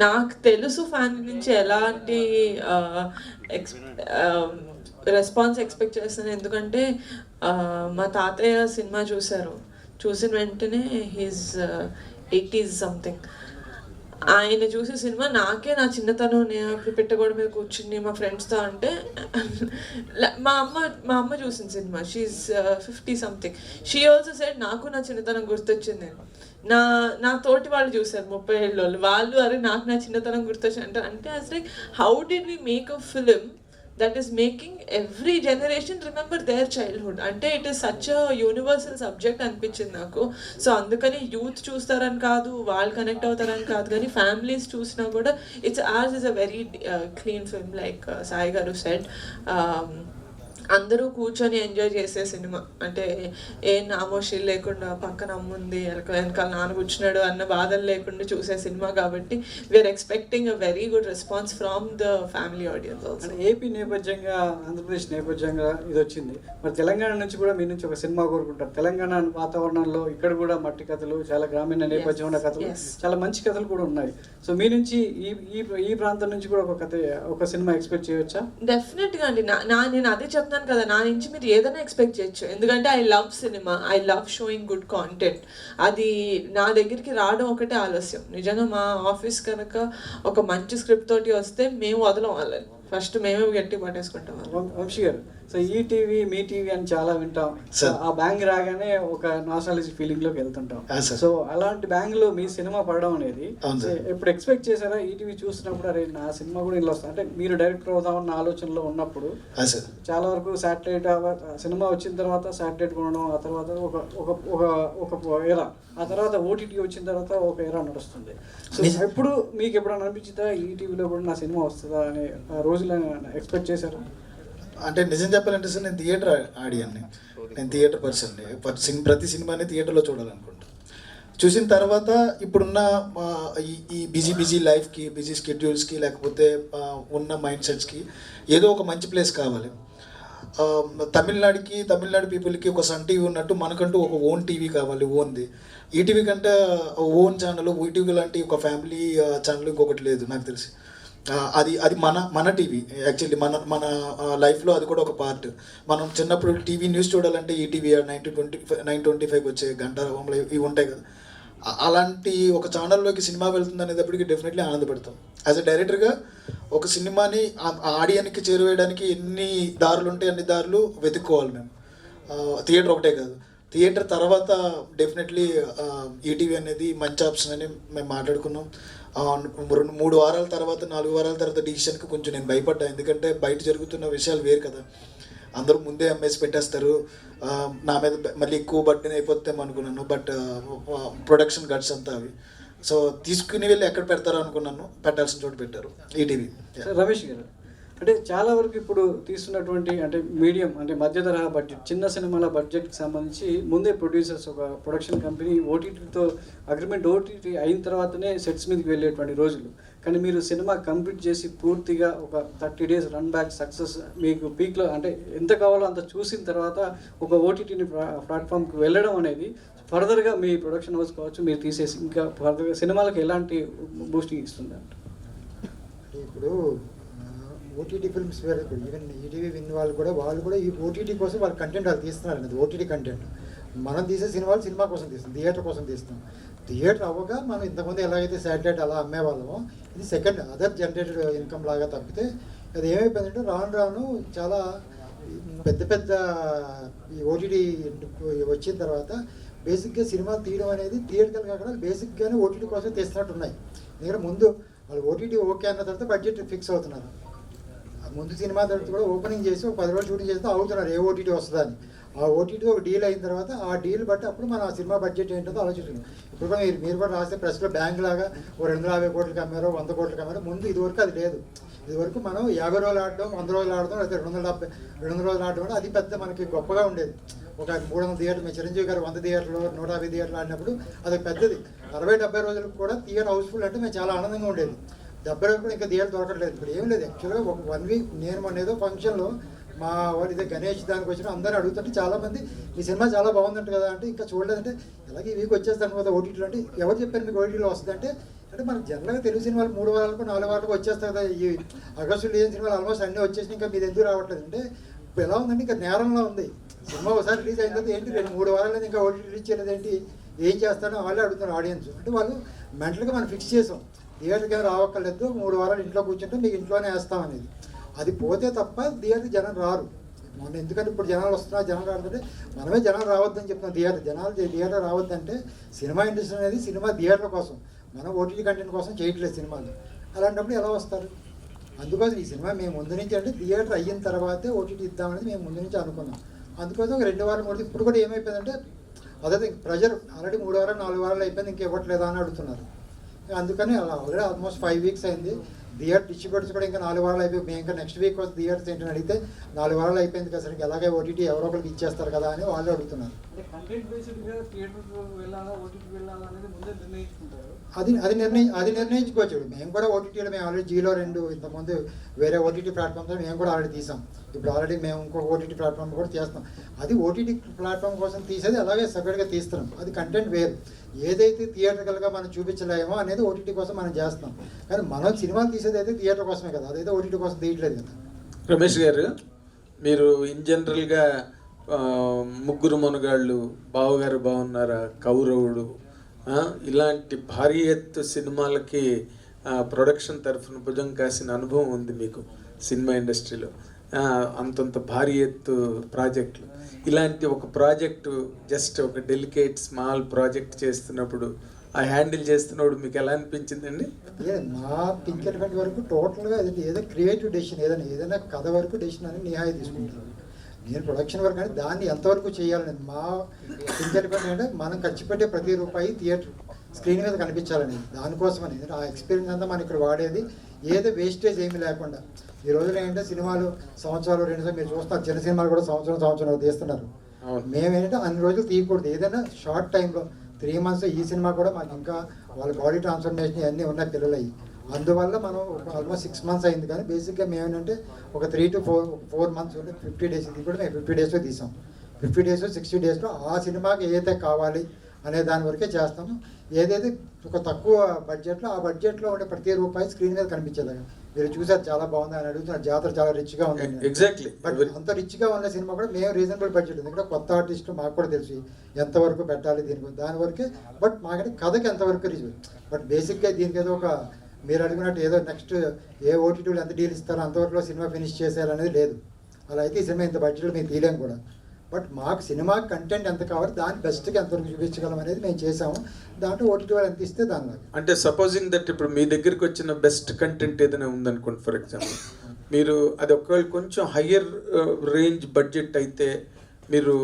నాకు తెలుసు ఫ్యామిలీ నుంచి ఎలాంటి రెస్పాన్స్ ఎక్స్పెక్ట్ చేస్తాను. ఎందుకంటే మా తాతయ్య సినిమా చూశారు, చూసిన వెంటనే హీస్ 80s సంథింగ్. ఆయన చూసే సినిమా నాకే నా చిన్నతనం, నేను అప్పుడు పెట్టగోడ మీద కూర్చుని మా ఫ్రెండ్స్తో అంటే మా అమ్మ చూసిన cinema, she 50 something. She also said నాకు నా చిన్నతనం గుర్తొచ్చింది. నా తోటి వాళ్ళు చూసారు 30 ఏళ్ళ వాళ్ళు, అరే నాకు నా చిన్నతనం గుర్తొచ్చింది అంటే. అంటే as like how did we make a film that is making every generation remember their childhood. అంటే it is such a universal subject అనిపించింది నాకు. సో అందుకని యూత్ చూస్తారని కాదు, వాళ్ళు కనెక్ట్ అవుతారని కాదు, కానీ ఫ్యామిలీస్ చూసినా కూడా it's ours is a very clean film. Like Sai గారు సెడ్, అందరూ కూర్చొని ఎంజాయ్ చేసే సినిమా. అంటే ఏ నామోషి లేకుండా పక్కన అమ్ముంది, వెనకాల నాన్న కూర్చున్నాడు అన్న బాధలు లేకుండా చూసే సినిమా కాబట్టి we are expecting a very good response from the family audience also. AP నేపథ్యంగా, ఆంధ్రప్రదేశ్ నేపథ్యంగా ఇది వచ్చింది. మరి తెలంగాణ నుంచి కూడా మీ నుంచి ఒక సినిమా కోరుకుంటారు. తెలంగాణ వాతావరణంలో ఇక్కడ కూడా మట్టి కథలు, చాలా గ్రామీణ నేపథ్యం ఉన్న కథలు, చాలా మంచి కథలు కూడా ఉన్నాయి. సో మీ నుంచి ఈ ప్రాంతం నుంచి కూడా ఒక సినిమా ఎక్స్పెక్ట్ చేయవచ్చా? డెఫినెట్గా అండి. నేను అదే చెప్తాను కదా, నా నుంచి మీరు ఏదైనా ఎక్స్పెక్ట్ చేయొచ్చు. ఎందుకంటే I love cinema, I love sowing good content. అది నా దగ్గరికి రావడం ఒకటే ఆలస్యం. నిజంగా మా ఆఫీస్ కనుక ఒక మంచి స్క్రిప్ట్ తోటి వస్తే మేము వదలం వాళ్ళని, ఫస్ట్ మేమే గట్టి పట్టేసుకుంటాం. వంశీ గారు, సో ఈ టీవీ మీ టీవీ అని చాలా వింటాం. ఆ బ్యాంగ్ రాగానే ఒక నాస్టాలజీ ఫీలింగ్ లోకి వెళ్తుంటాం. సో అలాంటి బ్యాంగ్ లో మీ సినిమా పడడం అనేది ఎప్పుడు ఎక్స్పెక్ట్ చేశారా? ఈ టీవీ చూసినప్పుడు అరే నా సినిమా కూడా ఇలా వస్తుంది అంటే మీరు డైరెక్టర్ అవుదామన్న ఆలోచనలో ఉన్నప్పుడు చాలా వరకు శాటిలైట్ సినిమా వచ్చిన తర్వాత శాటిలైట్ కొనడం, ఆ తర్వాత ఒక ఎరా, ఆ తర్వాత ఓటీటీ వచ్చిన తర్వాత ఒక ఎరా నడుస్తుంది. సో ఎప్పుడు మీకు ఎప్పుడైనా అనిపించిందా ఈ టీవీలో కూడా నా సినిమా వస్తుందా అనే రోజులు ఎక్స్పెక్ట్ చేశారు? అంటే నిజం చెప్పాలంటే సార్, నేను థియేటర్ ఆడియన్ని, నేను థియేటర్ పర్సన్ని. ప్రతి సినిమాని థియేటర్లో చూడాలనుకుంటాను. చూసిన తర్వాత ఇప్పుడున్న ఈ బిజీ లైఫ్కి, బిజీ స్కెడ్యూల్స్కి, లేకపోతే ఉన్న మైండ్ సెట్స్కి ఏదో ఒక మంచి ప్లేస్ కావాలి. తమిళనాడు పీపుల్కి ఒక సన్ టీవీ ఉన్నట్టు మనకంటూ ఒక ఓన్ టీవీ కావాలి, ఓన్ది. ఈటీవీ కంటే ఓన్ ఛానల్, ఈటీవీ లాంటి ఒక ఫ్యామిలీ ఛానల్ ఇంకొకటి లేదు నాకు తెలిసి. అది మన టీవీ. యాక్చువల్లీ మన లైఫ్లో అది కూడా ఒక పార్ట్. మనం చిన్నప్పుడు టీవీ న్యూస్ చూడాలంటే ఈటీవీ 9:25 వచ్చే గంట ఇవి ఉంటాయి కదా. అలాంటి ఒక ఛానల్లోకి సినిమా వెళ్తుంది అనేటప్పటికి డెఫినెట్లీ ఆనందపడతాం. యాజ్ అ డైరెక్టర్గా ఒక సినిమాని ఆడియన్కి చేరువేయడానికి ఎన్ని దారులు ఉంటే అన్ని దారులు వెతుక్కోవాలి మేము. థియేటర్ ఒకటే కాదు, థియేటర్ తర్వాత డెఫినెట్లీ ఈటీవీ అనేది మంచి ఆప్షన్ అని మేము మాట్లాడుకున్నాం. 3 వారాల తర్వాత 4 వారాల తర్వాత డిసిషన్కి కొంచెం నేను భయపడ్డా, ఎందుకంటే బయట జరుగుతున్న విషయాలు వేరు కదా. అందరూ ముందే అమ్మేసి పెట్టేస్తారు, నా మీద మళ్ళీ ఎక్కువ బర్డెన్ అయిపోతాం అనుకున్నాను. బట్ ప్రొడక్షన్ గట్స్ అంతా అవి, సో తీసుకుని వెళ్ళి ఎక్కడ పెడతారో అనుకున్నాను, పెట్టాల్సిన చోటు పెట్టారు ఈటీవీ. రమేష్ గారు, అంటే చాలా వరకు ఇప్పుడు తీస్తున్నటువంటి అంటే మీడియం అంటే మధ్య తరహా బడ్జెట్ చిన్న సినిమాల బడ్జెట్కి సంబంధించి ముందే ప్రొడ్యూసర్స్ ఒక ప్రొడక్షన్ కంపెనీ ఓటీటీతో అగ్రిమెంట్ ఓటీటీ అయిన తర్వాతనే సెట్స్ మీదకి వెళ్ళేటువంటి రోజులు. కానీ మీరు సినిమా కంప్లీట్ చేసి పూర్తిగా ఒక 30 days రన్ బ్యాక్ సక్సెస్ మీకు పీక్లో అంటే ఎంత కావాలో అంత చూసిన తర్వాత ఒక ఓటీటీని ప్లాట్ఫామ్కి వెళ్ళడం అనేది ఫర్దర్గా మీ ప్రొడక్షన్ హౌస్ కావచ్చు మీరు తీసేసి ఇంకా ఫర్దర్గా సినిమాలకు ఎలాంటి బూస్టింగ్ ఇస్తుంది అంటే? ఇప్పుడు ఓటీటీ ఫిల్మ్స్ వేరే, ఇప్పుడు ఈవెన్ ఈటీవీ విన్ వాళ్ళు కూడా ఈ ఓటీటీ కోసం వాళ్ళ కంటెంట్ వాళ్ళు తీస్తున్నారు అనేది ఓటీటీ కంటెంట్. మనం తీసే సినిమాలు సినిమా కోసం తీస్తాం, థియేటర్ కోసం తీస్తాం. థియేటర్ అవ్వగా మనం ఇంతకుముందు ఎలాగైతే శాటిలైట్ అలా అమ్మేవాళ్ళమో ఇది సెకండ్ అదర్ జనరేటెడ్ ఇన్కమ్ లాగా తప్పితే అది ఏమైపోయిందంటే రాను చాలా పెద్ద ఈ ఓటీటీ వచ్చిన తర్వాత బేసిక్గా సినిమాలు తీయడం అనేది థియేటర్లు కాకుండా బేసిక్గానే ఓటీటీ కోసం తీస్తున్నట్టు ఉన్నాయి. ఎందుకంటే ముందు వాళ్ళు ఓటీటీ ఓకే అన్న తర్వాత బడ్జెట్ ఫిక్స్ అవుతున్నారు. ముందు సినిమా తర్వాత కూడా ఓపెనింగ్ చేసి ఒక 10 రోజులు షూటింగ్ చేస్తే అవుతున్నారు ఏ ఓటీటీ వస్తుందని. ఆ ఓటీటీ ఒక డీల్ అయిన తర్వాత ఆ డీల్ బట్టి అప్పుడు మనం ఆ సినిమా బడ్జెట్ ఏంటో ఆలోచిస్తున్నాం. ఇప్పుడు కూడా మీరు కూడా రాస్తే ప్రెస్లో బ్యాంక్ లాగా 250 కోట్లకి అమ్మారో 100 కోట్లకి అమ్మారో, ముందు ఇదివరకు అది లేదు. ఇదివరకు మనం 50 రోజులు ఆడడం 100 రోజులు ఆడడం లేకపోతే 200 రోజులు ఆడడం కూడా అది పెద్ద మనకి గొప్పగా ఉండేది. ఒక 300 థియేటర్లు మీ చిరంజీవి గారు 100 థియేటర్లు 150 థియేటర్లు ఆడినప్పుడు అది పెద్దది. 60-70 రోజులకు కూడా థియేటర్ హౌస్ఫుల్ అంటే మేము చాలా ఆనందంగా ఉండేది. 70 రోజులు కూడా ఇంకా థియేటర్ దొరకట్లేదు. ఇప్పుడు ఏం లేదు, యాక్చువల్గా ఒక 1 వీక్ నేను మొన్న ఏదో ఫంక్షన్లో మా వాళ్ళు ఇదే గణేష్ దానికి వచ్చిన అందరూ అడుగుతుంటే చాలామంది మీ సినిమా చాలా బాగుందంట కదా అంటే ఇంకా చూడలేదంటే అలాగే ఈ వీక్ వచ్చేస్తాను కదా ఓటీటీలో అంటే ఎవరు చెప్పారు మీకు ఓటీటీలో వస్తుందంటే అంటే మనకు జనరల్గా తెలుగు సినిమాలు 3 వారాలకు 4 వారాలకు వచ్చేస్తాయి కదా. ఈ ఆగస్టులో లేని సినిమాలు ఆల్మోస్ట్ అన్నీ వచ్చేసి ఇంకా మీరు ఎందుకు రావట్లేదు అంటే ఇప్పుడు ఎలా ఉందంటే ఇంకా నేరంలో ఉంది. సినిమా ఒకసారి రిలీజ్ అయిన తర్వాత ఏంటి 2-3 వారాలు ఇంకా ఓటీటీ రిలీజ్ చేయలేదు ఏంటి ఏం చేస్తానో వాళ్ళే అడుగుతున్నారు ఆడియన్స్. అంటే వాళ్ళు మెంటల్గా మనం ఫిక్స్ చేసాం థియేటర్కి ఏమైనా రావక్కర్లేదు, 3 వారాలు ఇంట్లో కూర్చుంటే మీకు ఇంట్లోనే వేస్తామనేది. అది పోతే తప్ప థియేటర్ జనం రారు. మొన్న ఎందుకంటే ఇప్పుడు జనాలు వస్తున్నారు, జనాలు రాదంటే మనమే జనాలు రావద్దని చెప్తున్నాం. థియేటర్ రావద్దంటే సినిమా ఇండస్ట్రీ అనేది సినిమా థియేటర్ కోసం, మనం ఓటీటీ కంటెంట్ కోసం చేయట్లేదు సినిమాలు. అలాంటప్పుడు ఎలా వస్తారు? అందుకోసం ఈ సినిమా మేము ముందు నుంచి అంటే థియేటర్ అయిన తర్వాతే ఓటీటీ ఇద్దామనేది మేము ముందు నుంచి అనుకున్నాం. అందుకోసం ఒక 2 వారాలు కూడా ఇప్పుడు కూడా ఏమైపోయిందంటే అదే ప్రెజర్ ఆల్రెడీ 3 వారాలు 4 వారాలు అయిపోయింది ఇంకా ఇవ్వట్లేదా అని అడుగుతున్నారు. అందుకని అలా ఆల్రెడీ ఆల్మోస్ట్ 5 వీక్స్ అయింది. థియేటర్ డిస్ట్రిబ్యూటర్స్ కూడా ఇంకా 4 వారాలు అయిపోయి మేము ఇంకా నెక్స్ట్ వీక్ వస్తే థియేటర్స్ ఏంటని అడిగితే 4 వారాలు అయిపోయింది కదా సరికి అలాగే ఓటీటీ ఎవరో ఒకరికి ఇచ్చేస్తారు కదా అని వాళ్ళు అడుగుతున్నారు. అది నిర్ణయించుకోవచ్చు. మేము కూడా ఓటీటీలో మేము ఆల్రెడీ జీలో 2 ఇంతకుముందు వేరే ఓటీటీ ప్లాట్ఫామ్స్ మేము కూడా ఆల్రెడీ తీసాం. ఇప్పుడు ఆల్రెడీ మేము ఇంకొక ఓటీటీ ప్లాట్ఫామ్ కూడా చేస్తాం. అది ఓటీటీ ప్లాట్ఫామ్ కోసం తీసేది అలాగే సపరేట్గా తీస్తున్నాం. అది కంటెంట్ వేరు. ఏదైతే థియేటర్గా మనం చూపించలేమో అనేది ఓటీటీ కోసం మనం చేస్తున్నాం. కానీ మనం సినిమాలు తీసేది అయితే థియేటర్ కోసమే కదా, అదైతే ఓటీటీ కోసం తీయట్లేదు కదా. రమేష్ గారు, మీరు ఇన్ జనరల్గా 3 మునగాళ్ళు, బావగారు బాగున్నారా, కౌరవుడు ఇలాంటి భారీ ఎత్తు సినిమాలకి ప్రొడక్షన్ తరఫున భుజం కాసిన అనుభవం ఉంది మీకు సినిమా ఇండస్ట్రీలో. అంతంత భారీ ఎత్తు ప్రాజెక్టులు, ఇలాంటి ఒక ప్రాజెక్టు జస్ట్ ఒక డెలికేట్ స్మాల్ ప్రాజెక్ట్ చేస్తున్నప్పుడు ఆ హ్యాండిల్ చేస్తున్నప్పుడు మీకు ఎలా అనిపించిందండి? మా పింక్ ఎలిఫెంట్ వరకు టోటల్గా ఏదో క్రియేటివ్ డెసిషన్ ఏదైనా కథ వరకు డెసిషన్ అని నిహాయి తీసుకుంటాను. నేను ప్రొడక్షన్ వరకు కానీ దాన్ని ఎంతవరకు చేయాలని మా పింక్ ఎలిఫెంట్ అంటే మనం ఖర్చు పెట్టే ప్రతి రూపాయి థియేటర్ స్క్రీన్ మీద కనిపించాలని దానికోసమని ఆ ఎక్స్పీరియన్స్ అంతా మనం ఇక్కడ వాడేది ఏదో వేస్టేజ్ ఏమీ లేకుండా. ఈ రోజులో ఏంటంటే సినిమాలు సంవత్సరాలు 2 మీరు చూస్తున్నారు, చిన్న సినిమాలు కూడా సంవత్సరం తీస్తున్నారు. మేమేంటంటే అన్ని రోజులు తీయకూడదు, ఏదైనా షార్ట్ టైంలో 3 months. ఈ సినిమా కూడా మాకు ఇంకా వాళ్ళ బాడీ ట్రాన్స్ఫర్మేషన్ ఇవన్నీ ఉన్నాయి పిల్లలు అయ్యి, అందువల్ల మనం ఆల్మోస్ట్ 6 months అయింది. కానీ బేసిక్గా మేము ఏంటంటే ఒక 3 to 4 months ఉంటే 50 days ఇది కూడా మేము 50 daysలో తీసాం. 50 days 60 daysలో ఆ సినిమాకి ఏదైతే కావాలి అనే దాని వరకే చేస్తాము. ఏదైతే ఒక తక్కువ బడ్జెట్లో ఆ బడ్జెట్లో ఉండే ప్రతి రూపాయి స్క్రీన్ మీద కనిపించేలాగా. మీరు చూసారు చాలా బాగుంది అని అడుగుతున్నారు, జాతర చాలా రిచ్గా ఉంది. ఎగ్జాక్ట్లీ. బట్ అంత రిచ్గా ఉన్న సినిమా కూడా మేము రీజనబుల్ బడ్జెట్ ఉంది. ఇక్కడ కొత్త ఆర్టిస్టులు మాకు కూడా తెలుసు ఎంతవరకు పెట్టాలి దీనికి దాని వరకే. బట్ మాకంటే కథకి ఎంతవరకు రీచ్. బట్ బేసిక్గా దీనికి ఏదో ఒక మీరు అడిగినట్టు ఏదో నెక్స్ట్ ఏ ఓటీటీలు ఎంత డీల్ ఇస్తారో అంతవరకు సినిమా ఫినిష్ చేసేయాలనేది లేదు. అలా అయితే ఈ సినిమా ఇంత బడ్జెట్లో మేము తీయలేము కూడా. బట్ మాకు సినిమా కంటెంట్ ఎంత కావాలి దాని బెస్ట్గా ఎంతవరకు చూపించగలం అనేది మేము చేసాము. దాంట్లో ఓటీటీ వాళ్ళు ఎంత ఇస్తే దానిలో. అంటే సపోజింగ్ దట్ ఇప్పుడు మీ దగ్గరికి వచ్చిన బెస్ట్ కంటెంట్ ఏదైనా ఉందనుకోండి, ఫర్ ఎగ్జాంపుల్ మీరు అది ఒకవేళ కొంచెం హయ్యర్ రేంజ్ బడ్జెట్ అయితే మీరు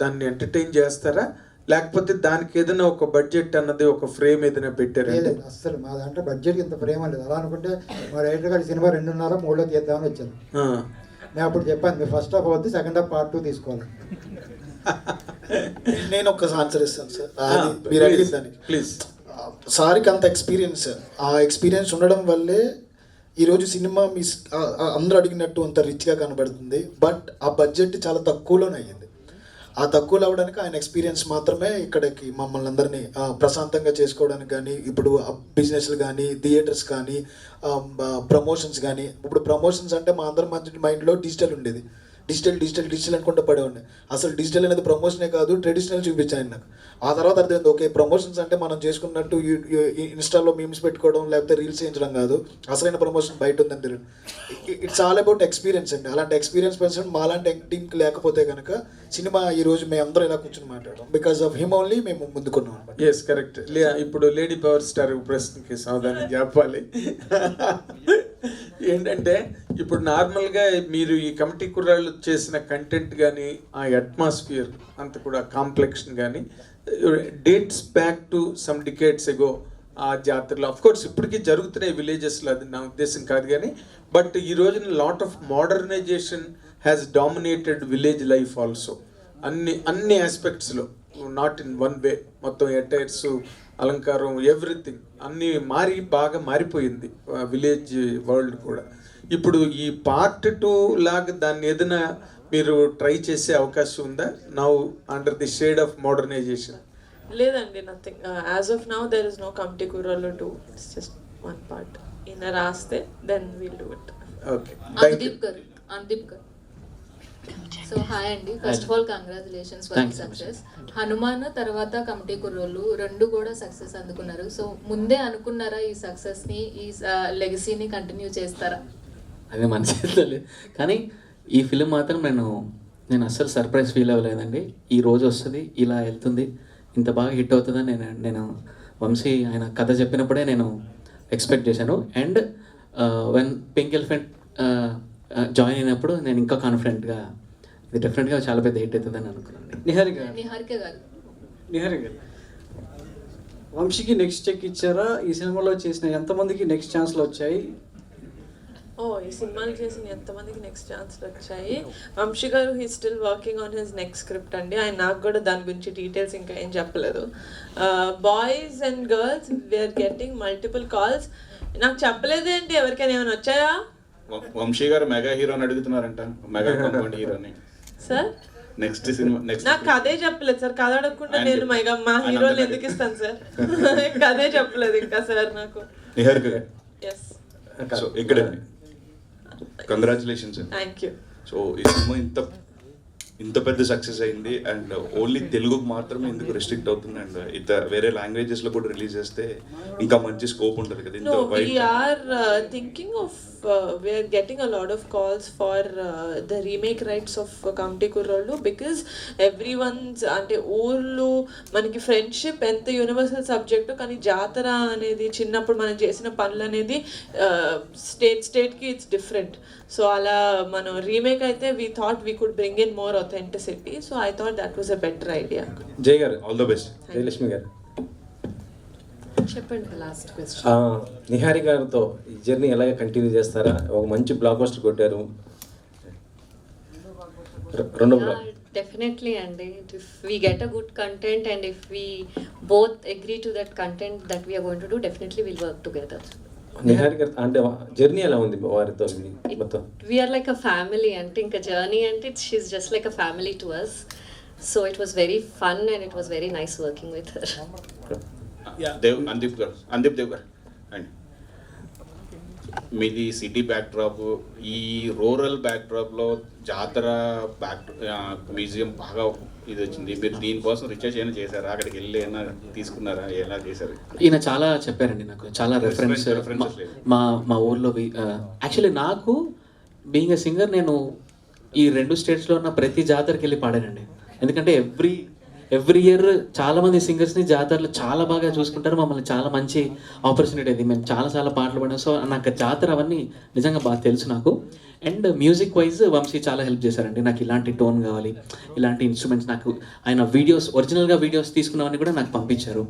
దాన్ని ఎంటర్టైన్ చేస్తారా, లేకపోతే దానికి ఏదైనా ఒక బడ్జెట్ అన్నది ఒక ఫ్రేమ్ ఏదైనా పెట్టారా? లేదండి, అస్సలు మా దాంట్లో బడ్జెట్ ఇంత ఫ్రేమ్ లేదు. అలా అనుకుంటే మా రైటర్ గారి సినిమా 2.5-3 తీద్దామని వచ్చాను. నేను అప్పుడు చెప్పాను, మీరు ఫస్ట్ హాఫ్ అవద్దు, సెకండ్ హాఫ్ పార్ట్ 2 తీసుకోవాలి. నేను ఒక ఆన్సర్ ఇస్తాను సార్, అది మీరు అడిగిన దానికి. ప్లీజ్. సార్కి అంత ఎక్స్పీరియన్స్, ఆ ఎక్స్పీరియన్స్ ఉండడం వల్లే ఈరోజు సినిమా మీ అందరూ అడిగినట్టు అంత రిచ్గా కనబడుతుంది. బట్ ఆ బడ్జెట్ చాలా తక్కువలోనే అయ్యింది. ఆ తక్కువలో అవ్వడానికి ఆయన ఎక్స్పీరియన్స్ మాత్రమే ఇక్కడికి మమ్మల్ని అందరినీ ప్రశాంతంగా చేసుకోవడానికి కానీ, ఇప్పుడు బిజినెస్లు కానీ, థియేటర్స్ కానీ, ప్రమోషన్స్ కానీ. ఇప్పుడు ప్రమోషన్స్ అంటే మా అందరి మైండ్లో డిజిటల్ ఉండేది. డిజిటల్ అనుకుంటూ పడేవాడిని. అసలు డిజిటల్ అనేది ప్రమోషనే కాదు, ట్రెడిషనల్ చూపించాను నాకు. ఆ తర్వాత అర్థమైంది, ఓకే ప్రమోషన్స్ అంటే మనం చేసుకున్నట్టు ఇన్స్టాలో మీమ్స్ పెట్టుకోవడం లేకపోతే రీల్స్ చేయించడం కాదు, అసలైన ప్రమోషన్ బయట ఉందని తెలియదు. ఇట్స్ ఆల్ అబౌట్ ఎక్స్పీరియన్స్ అండి. అలాంటి ఎక్స్పీరియన్స్ పర్సన్ మాలాంటి టీంకి లేకపోతే కనుక సినిమా ఈ రోజు మేము అందరం ఇలా కూర్చొని మాట్లాడడం బికాస్ ఆఫ్ హిమ్ ఓన్లీ మేము ముందుకున్నాం. Yes correct. ఇప్పుడు లేడీ పవర్ స్టార్ ప్రశ్నకి సమాధానం చెప్పాలి. ఏంటంటే ఇప్పుడు నార్మల్గా మీరు ఈ కమిటీ కుర్రాళ్ళు చేసిన కంటెంట్ కానీ, ఆ అట్మాస్ఫియర్ అంత కూడా కాంప్లెక్షన్ కానీ dates back to some decades ago. ఆ జాతరలో అఫ్కోర్స్ ఇప్పటికీ జరుగుతున్నాయి విలేజెస్లో, అది నా ఉద్దేశం కాదు కానీ, బట్ ఈ రోజున lot of modernization has dominated village life also. అన్ని ఆస్పెక్ట్స్లో, నాట్ ఇన్ వన్ వే. మొత్తం అటైర్స్, అలంకారం, ఎవ్రీథింగ్ అన్నీ బాగా మారిపోయింది విలేజ్ వరల్డ్ కూడా. ఇప్పుడు ఈ పార్ట్ 2 లాగా దాన్ని ఏదైనా మీరు ట్రై చేసే అవకాశం ఉందా now under the shade of modernization? లేదండి, nothing. As of now there is no committee కుర్రాళ్ళు 2. It's just one part. ఈయన రాస్తే then will do it. Okay. అందీప్ గారు. సో హాయ్ అండి, first of all congratulations for the success. Hanuman తర్వాత committee కుర్రోళ్ళు 2 కూడా సక్సెస్ అందుకున్నారు. సో ముందే అనుకున్నారా ఈ సక్సెస్ ని, ఈ లెగసీని కంటిన్యూ చేస్తారా? అది మన చేతిలో లేదు, కానీ ఈ ఫిలిం మాత్రం నేను అస్సలు సర్ప్రైజ్ ఫీల్ అవ్వలేదండి. ఈ రోజు వస్తుంది, ఇలా వెళ్తుంది, ఇంత బాగా హిట్ అవుతుందని నేను వంశీ ఆయన కథ చెప్పినప్పుడే నేను ఎక్స్పెక్ట్ చేశాను. And when pink elephant join అయినప్పుడు నేను ఇంకా కాన్ఫిడెంట్గా ఇది డెఫినెట్గా చాలా పెద్ద హిట్ అవుతుందని అనుకున్నాను. నిహారిక గారు, వంశీకి నెక్స్ట్ చెక్ ఇచ్చారా? ఈ సినిమాలో చేసిన ఎంతమందికి నెక్స్ట్ ఛాన్స్లు వచ్చాయి? ఈ సినిమాలు చేసిన ఎంతమందికి నెక్స్ట్ ఛాన్స్లు వచ్చాయి? వంశీ గారు he still working on his next script అండి. ఆయన నాకు కూడా దాని గురించి డీటెయిల్స్ ఇంకా ఏం చెప్పలేదు. Boys and girls we're getting multiple calls. నాకు చెప్పలేదేంటి, ఎవరికైనా ఏమైనా వచ్చాయా? వంశీ గారు మెగా హీరోని అడుగుతున్నారంట, మెగా కాంపౌండ్ హీరోని. సార్ నెక్స్ట్ సినిమా నాకు కథే చెప్పలేదు సార్. కథ అడగకుండా నేను మా హీరోలు ఎందుకు ఇస్తాను సార్? కథే చెప్పలేదు ఇంకా సార్ నాకు. నిహారిక గారు, ఎస్, సో ఇక్కడ కంగ్రాచులేషన్స్. Thank you. సో ఈ సినిమా ఇంత పెద్ద సక్సెస్ అయింది అండ్ ఓన్లీ తెలుగుకు మాత్రమే ఎందుకు రెస్ట్రిక్ట్ అవుతుంది అండ్ వేరే లాంగ్వేజెస్ లో కూడా రిలీజ్ చేస్తే ఇంకా మంచి స్కోప్ ఉంటుంది కదా. No, we are thinking of we are getting a lot of calls for the remake rights of Kamti Kurrollu because everyone's అంటే ఊర్లు మనకి ఫ్రెండ్షిప్ ఎంత యూనివర్సల్ సబ్జెక్టు, కానీ జాతర అనేది చిన్నప్పుడు మనం చేసిన పనులు అనేది స్టేట్కి ఇట్స్ డిఫరెంట్. సో అలా మనం రీమేక్ అయితే we thought we could bring in more authenticity, so I thought that was a better idea. జై గారు, ఆల్ ద బెస్ట్. జయలక్ష్మి గారు చెప్పండి లాస్ట్ క్వశ్చన్. నిహారి గారితో ఈ జర్నీ ఎలాగ కంటిన్యూ చేస్తారా? ఒక మంచి బ్లాక్ బస్టర్ కొట్టారు, రెండో black. Definitely, and if we get a good content and if we both agree to that content that we are going to do, definitely we'll work together. Nihari గారు అంటే journey ఎలా ఉంది వారితో మొత్తం? We are like a family, and think a journey, and she's just like a family to us. So it was very fun and it was very nice working with her. అందీప్ Dev గారు అండి, మీది city backdrop, ఈ rural బ్యాక్డ్రాప్లో జాతర museum బాగా ఇది వచ్చింది. మీరు దీనికోసం రీసెర్చ్ ఏమైనా చేశారా? అక్కడికి వెళ్ళి ఏమైనా తీసుకున్నారా? ఎలా చేశారు? ఈయన చాలా చెప్పారండి నాకు, చాలా రెఫరెన్స్ మా ఊర్లో. యాక్చువల్లీ నాకు బీయింగ్ ఎ సింగర్ నేను ఈ 2 స్టేట్స్లో ఉన్న ప్రతి జాతరకి వెళ్ళి పాడానండి. ఎందుకంటే ఎవ్రీ ఇయర్ చాలామంది సింగర్స్ని జాతరలో చాలా బాగా చూసుకుంటారు, మమ్మల్ని చాలా మంచి ఆపర్చునిటీ అది, మేము చాలా పాటలు పాడాం. సో నాకు జాతర అవన్నీ నిజంగా బాగా తెలుసు నాకు. అండ్ మ్యూజిక్ వైజ్ వంశీ చాలా హెల్ప్ చేశారండి. నాకు ఇలాంటి టోన్ కావాలి, ఇలాంటి ఇన్స్ట్రుమెంట్స్, నాకు ఆయన ఒరిజినల్గా వీడియోస్ తీసుకున్నవన్నీ కూడా నాకు పంపించారు,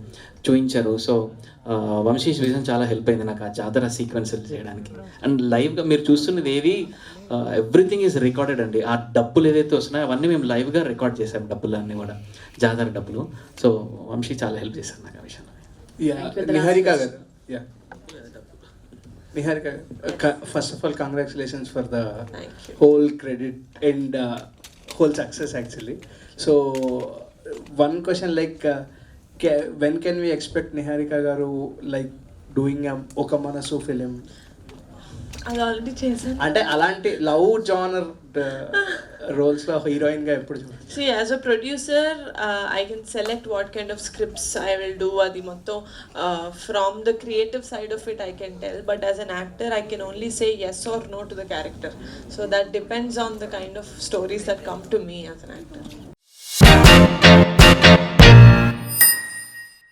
చూపించారు. సో వంశీ రీజన్ చాలా హెల్ప్ అయింది నాకు ఆ జాతర సీక్వెన్సెస్ చేయడానికి. అండ్ లైవ్గా మీరు చూస్తున్నది ఏది ఎవ్రీథింగ్ ఈజ్ రికార్డెడ్ అండి. ఆ డబ్బులు ఏదైతే వస్తున్నాయో అవన్నీ మేము లైవ్గా రికార్డ్ చేసాం, డబ్బులు అన్నీ కూడా జాతర డబ్బులు. సో వంశీ చాలా హెల్ప్ చేశారు నాకు ఆ విషయంలో. నిహారిక గారు, Niharika, first of all, congratulations for the whole credit and whole success actually. So, one question like, when can we expect Niharika garu like doing a Oka Manasu film? అది already చేశాను. అంటే అలాంటి love genre రోల్స్లో హీరోయిన్గా ఎప్పుడు చూడాలి? See, as a producer, I can select what kind of scripts I will do. Adi motto from the creative side of it I can tell, but as an actor I can only say yes or no to the character. So that depends on the kind of stories that come to me as an actor.